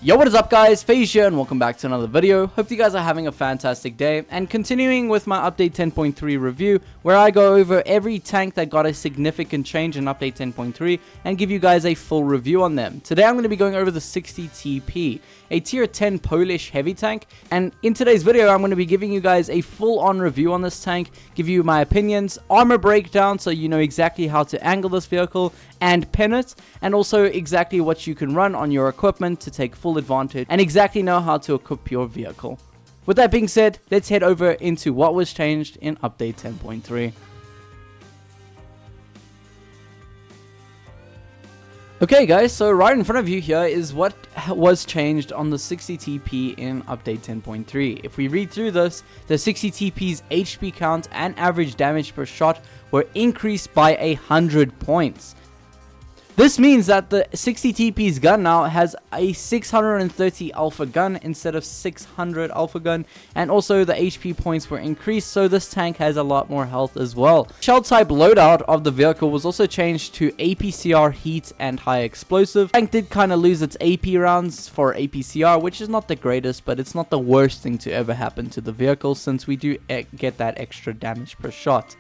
Yo, what is up guys, FaZe here and welcome back to another video. Hope you guys are having a fantastic day, and continuing with my update 10.3 review where I go over every tank that got a significant change in update 10.3 and give you guys a full review on them. Today I'm going to be going over the 60TP, a tier 10 Polish heavy tank, and in today's video I'm going to be giving you guys a full on review on this tank, give you my opinions, armor breakdown so you know exactly how to angle this vehicle and pin it, and also exactly what you can run on your equipment to take full advantage and exactly know how to equip your vehicle. With that being said, let's head over into what was changed in update 10.3. Okay guys, so right in front of you here is what was changed on the 60TP in update 10.3. If we read through this, the 60TP's HP count and average damage per shot were increased by 100 points. This means that the 60TP's gun now has a 630 alpha gun instead of 600 alpha gun, and also the HP points were increased, so this tank has a lot more health as well. Shell type loadout of the vehicle was also changed to APCR heat and high explosive. The tank did kind of lose its AP rounds for APCR, which is not the greatest, but it's not the worst thing to ever happen to the vehicle since we do get that extra damage per shot.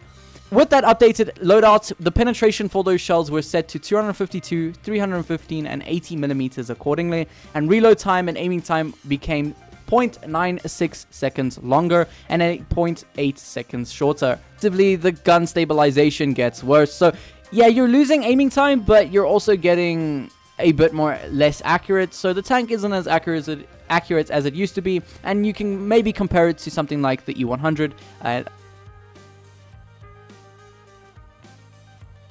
With that updated loadout, the penetration for those shells were set to 252, 315 and 80mm accordingly, and reload time and aiming time became 0.96 seconds longer and 8.8 seconds shorter. Actively, the gun stabilization gets worse, so yeah, you're losing aiming time, but you're also getting a bit less accurate, so the tank isn't as accurate as it used to be, and you can maybe compare it to something like the E100.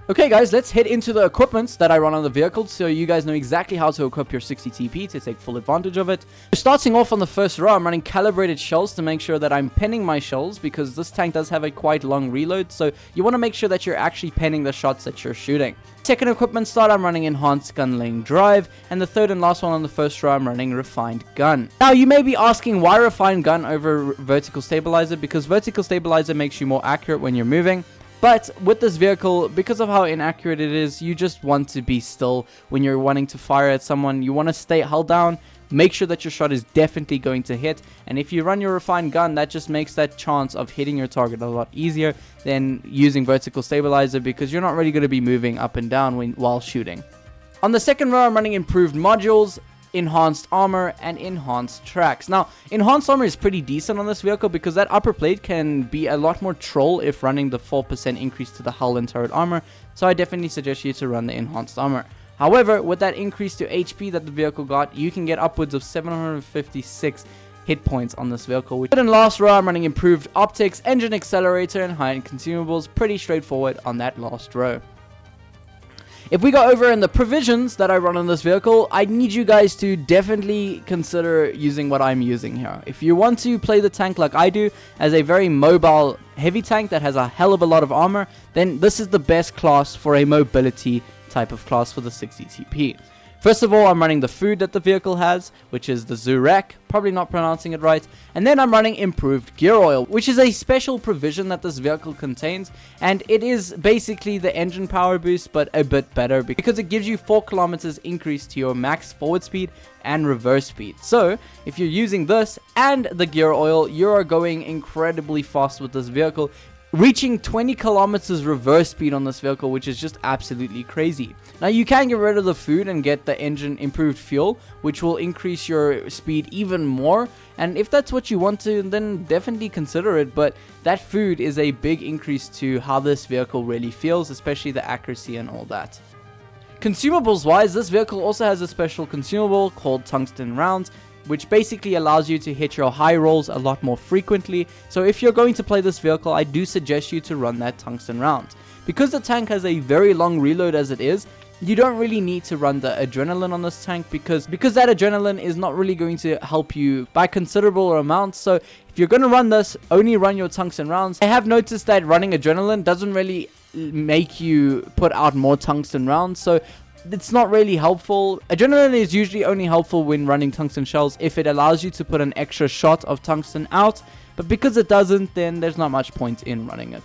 Okay guys, let's head into the equipments that I run on the vehicle so you guys know exactly how to equip your 60TP to take full advantage of it. Starting off on the first row, I'm running calibrated shells to make sure that I'm pinning my shells because this tank does have a quite long reload, so you want to make sure that you're actually pinning the shots that you're shooting. Second equipment start, I'm running enhanced gun lane drive, and the third and last one on the first row, I'm running refined gun. Now you may be asking why refined gun over vertical stabilizer, because vertical stabilizer makes you more accurate when you're moving. But with this vehicle, because of how inaccurate it is, you just want to be still when you're wanting to fire at someone. You want to stay held down, make sure that your shot is definitely going to hit, and if you run your refined gun, that just makes that chance of hitting your target a lot easier than using vertical stabilizer, because you're not really going to be moving up and down while shooting. On the second row, I'm running improved modules, enhanced armor and enhanced tracks. Now enhanced armor is pretty decent on this vehicle because that upper plate can be a lot more troll if running the 4% increase to the hull and turret armor, so I definitely suggest you to run the enhanced armor. However, with that increase to HP that the vehicle got, you can get upwards of 756 hit points on this vehicle. Third and last row, I'm running improved optics, engine accelerator and high-end consumables. Pretty straightforward on that last row. If we go over in the provisions that I run on this vehicle, I need you guys to definitely consider using what I'm using here. If you want to play the tank like I do, as a very mobile heavy tank that has a hell of a lot of armor, then this is the best class for a mobility type of class for the 60TP. First of all, I'm running the food that the vehicle has, which is the Zurek, probably not pronouncing it right, and then I'm running improved gear oil, which is a special provision that this vehicle contains, and it is basically the engine power boost, but a bit better because it gives you 4 kilometers increase to your max forward speed and reverse speed. So if you're using this and the gear oil, you are going incredibly fast with this vehicle, reaching 20 kilometers reverse speed on this vehicle, which is just absolutely crazy. Now you can get rid of the food and get the engine improved fuel, which will increase your speed even more, and if that's what you want to, then definitely consider it, but that food is a big increase to how this vehicle really feels, especially the accuracy and all that. Consumables wise, this vehicle also has a special consumable called tungsten rounds, which basically allows you to hit your high rolls a lot more frequently. So if you're going to play this vehicle, I do suggest you to run that tungsten round. Because the tank has a very long reload as it is, you don't really need to run the adrenaline on this tank because that adrenaline is not really going to help you by considerable amounts. So if you're going to run this, only run your tungsten rounds. I have noticed that running adrenaline doesn't really make you put out more tungsten rounds, so it's not really helpful. Adrenaline is usually only helpful when running tungsten shells if it allows you to put an extra shot of tungsten out, but because it doesn't, then there's not much point in running it.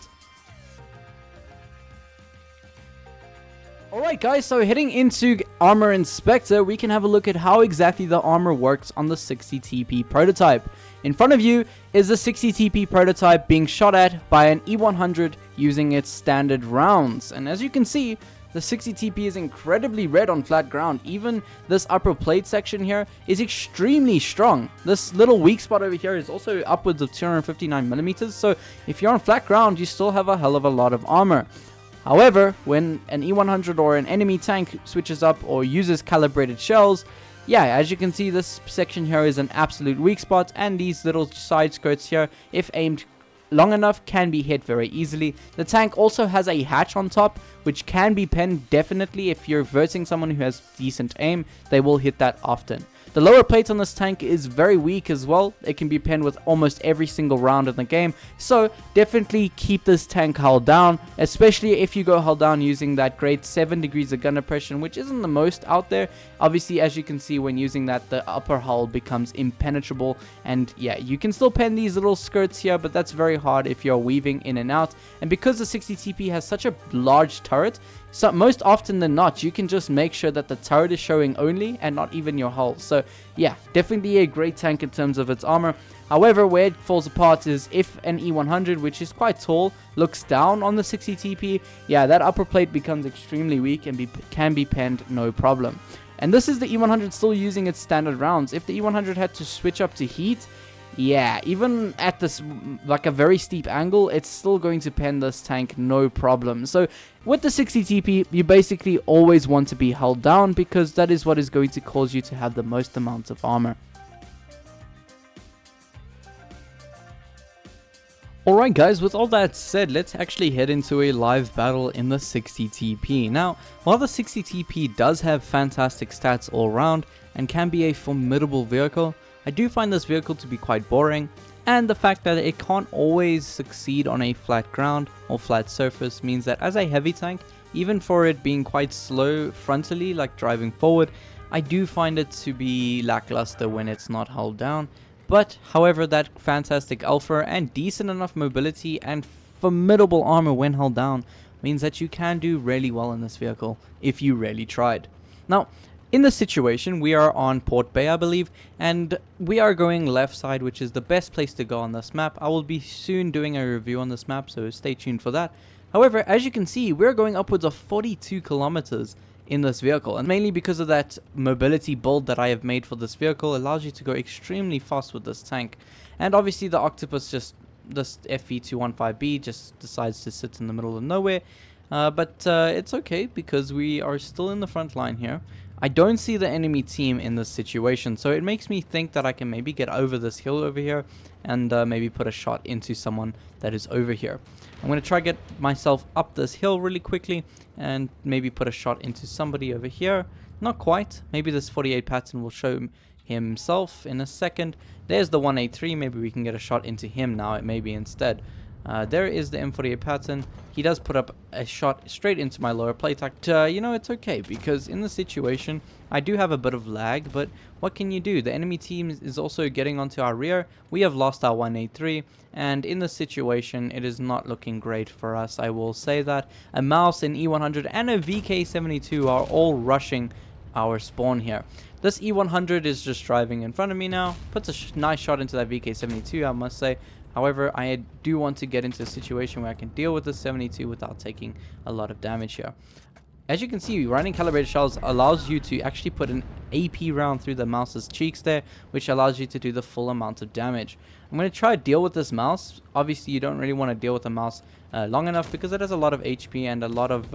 Alright guys, so heading into Armour Inspector, we can have a look at how exactly the armor works on the 60TP prototype. In front of you is the 60TP prototype being shot at by an E100 using its standard rounds. And as you can see, the 60TP is incredibly red on flat ground. Even this upper plate section here is extremely strong. This little weak spot over here is also upwards of 259mm, so if you're on flat ground, you still have a hell of a lot of armor. However, when an E100 or an enemy tank switches up or uses calibrated shells, yeah, as you can see, this section here is an absolute weak spot, and these little side skirts here, if aimed long enough, can be hit very easily. The tank also has a hatch on top, which can be penned definitely. If you're versing someone who has decent aim, they will hit that often. The lower plate on this tank is very weak as well. It can be penned with almost every single round in the game. So definitely keep this tank hull down, especially if you go hull down using that grade 7 degrees of gun depression, which isn't the most out there. Obviously, as you can see, when using that, the upper hull becomes impenetrable. And yeah, you can still pen these little skirts here, but that's very hard if you're weaving in and out. And because the 60TP has such a large turret, so most often than not, you can just make sure that the turret is showing only and not even your hull. So yeah, definitely a great tank in terms of its armor. However, where it falls apart is if an E100, which is quite tall, looks down on the 60TP, yeah, that upper plate becomes extremely weak and can be penned no problem. And this is the E100 still using its standard rounds. If the E100 had to switch up to heat, yeah, even at this, like a very steep angle, it's still going to pen this tank no problem. So with the 60TP, you basically always want to be held down, because that is what is going to cause you to have the most amount of armor. Alright guys, with all that said, let's actually head into a live battle in the 60TP. Now, while the 60TP does have fantastic stats all around and can be a formidable vehicle, I do find this vehicle to be quite boring, and the fact that it can't always succeed on a flat ground or flat surface means that as a heavy tank, even for it being quite slow frontally, like driving forward, I do find it to be lackluster when it's not hull down. But however, that fantastic alpha and decent enough mobility and formidable armor when hull down means that you can do really well in this vehicle if you really tried. Now, in this situation, we are on Port Bay, I believe, and we are going left side, which is the best place to go on this map. I will be soon doing a review on this map, so stay tuned for that. However, as you can see, we're going upwards of 42 kilometers in this vehicle, and mainly because of that mobility build that I have made for this vehicle allows you to go extremely fast with this tank. And obviously the Octopus, just this FV215B, just decides to sit in the middle of nowhere, but it's okay because we are still in the front line here. I don't see the enemy team in this situation, so it makes me think that I can maybe get over this hill over here and maybe put a shot into someone that is over here. I'm going to try to get myself up this hill really quickly and maybe put a shot into somebody over here. Not quite. Maybe this 48 pattern will show himself in a second. There's the 183. Maybe we can get a shot into him now, maybe instead. There is the M48 pattern. He does put up a shot straight into my lower plate. You know, it's okay, because in the situation, I do have a bit of lag, but what can you do? The enemy team is also getting onto our rear. We have lost our 183, and in this situation, it is not looking great for us. I will say that. A Mouse, an E100, and a VK72 are all rushing our spawn here. This E100 is just driving in front of me now. Puts a nice shot into that VK72, I must say. However, I do want to get into a situation where I can deal with the 72 without taking a lot of damage here. As you can see, running calibrated shells allows you to actually put an AP round through the Mouse's cheeks there, which allows you to do the full amount of damage. I'm going to try to deal with this Mouse. Obviously, you don't really want to deal with the Mouse long enough because it has a lot of HP and a lot of...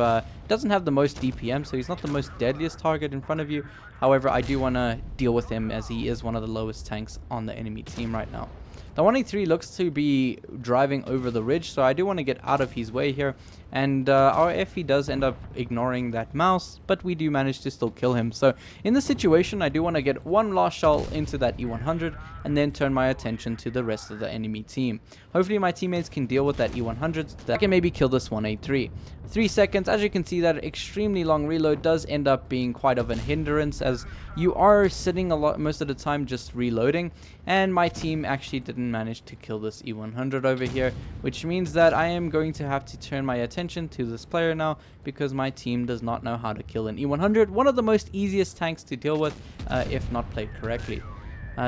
doesn't have the most DPM, so he's not the most deadliest target in front of you. However, I do want to deal with him as he is one of the lowest tanks on the enemy team right now. The 183 looks to be driving over the ridge, so I do want to get out of his way here. And our FE does end up ignoring that Mouse, but we do manage to still kill him. So in this situation, I do want to get one last shell into that E100 and then turn my attention to the rest of the enemy team. Hopefully my teammates can deal with that E100, that I can maybe kill this 183. 3 seconds. As you can see, that extremely long reload does end up being quite of a hindrance, as you are sitting a lot most of the time just reloading, and my team actually didn't manage to kill this E100 over here, which means that I am going to have to turn my attention to this player now, because my team does not know how to kill an E100, one of the most easiest tanks to deal with if not played correctly.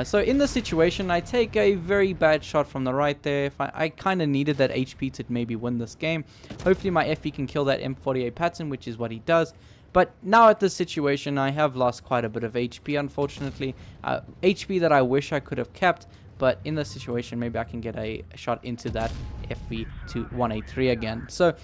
So in this situation, I take a very bad shot from the right there. If I kind of needed that HP to maybe win this game. Hopefully my FE can kill that M48 pattern, which is what he does. But now at this situation, I have lost quite a bit of HP, unfortunately. HP that I wish I could have kept. But in this situation, maybe I can get a shot into that FE to 183 again. So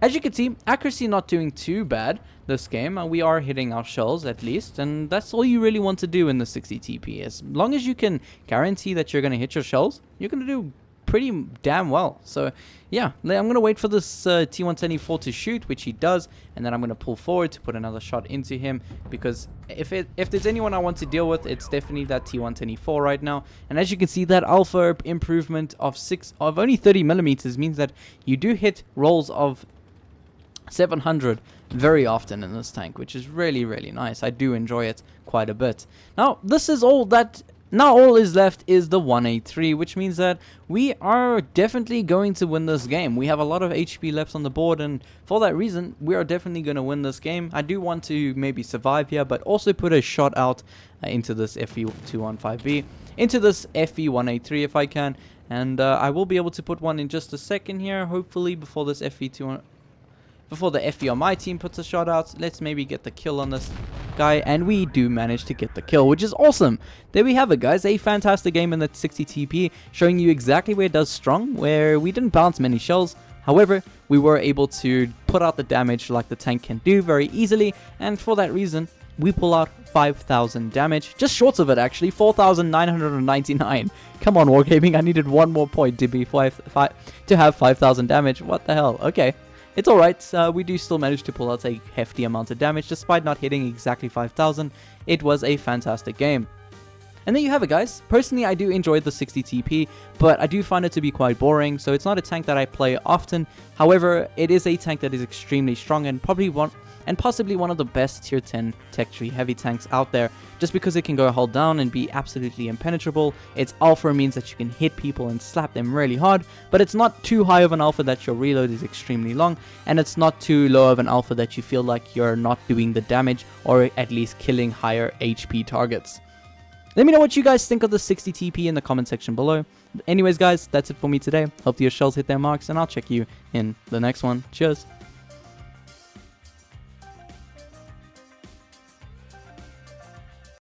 as you can see, accuracy not doing too bad this game. We are hitting our shells at least, and that's all you really want to do in the 60 TP. As long as you can guarantee that you're going to hit your shells, you're going to do pretty damn well. So yeah, I'm going to wait for this T124 to shoot, which he does, and then I'm going to pull forward to put another shot into him, because if there's anyone I want to deal with, it's definitely that T124 right now. And as you can see, that alpha improvement of only 30 millimeters means that you do hit rolls of 700 very often in this tank, which is really, really nice. I do enjoy it quite a bit. Now, this is all that... Now all is left is the 183, which means that we are definitely going to win this game. We have a lot of HP left on the board, and for that reason, we are definitely going to win this game. I do want to maybe survive here, but also put a shot out into this FE215B, into this FE183 if I can, and I will be able to put one in just a second here, hopefully before this before the FE on my team puts a shot out. Let's maybe get the kill on this guy, and we do manage to get the kill, which is awesome. There we have it, guys. A fantastic game in the 60 TP, showing you exactly where it does strong, where we didn't bounce many shells. However, we were able to put out the damage like the tank can do very easily, and for that reason, we pull out 5,000 damage. Just short of it, actually. 4,999. Come on, Wargaming. I needed one more point to be to have 5,000 damage. What the hell? Okay. It's alright, we do still manage to pull out a hefty amount of damage despite not hitting exactly 5,000. It was a fantastic game. And there you have it, guys. Personally, I do enjoy the 60 TP, but I do find it to be quite boring, so it's not a tank that I play often. However, it is a tank that is extremely strong and possibly one of the best tier 10 tech tree heavy tanks out there, just because it can go hull down and be absolutely impenetrable. Its alpha means that you can hit people and slap them really hard, but it's not too high of an alpha that your reload is extremely long, and it's not too low of an alpha that you feel like you're not doing the damage or at least killing higher HP targets. Let me know what you guys think of the 60 TP in the comment section below. Anyways, guys, that's it for me today. Hope your shells hit their marks, and I'll check you in the next one. Cheers.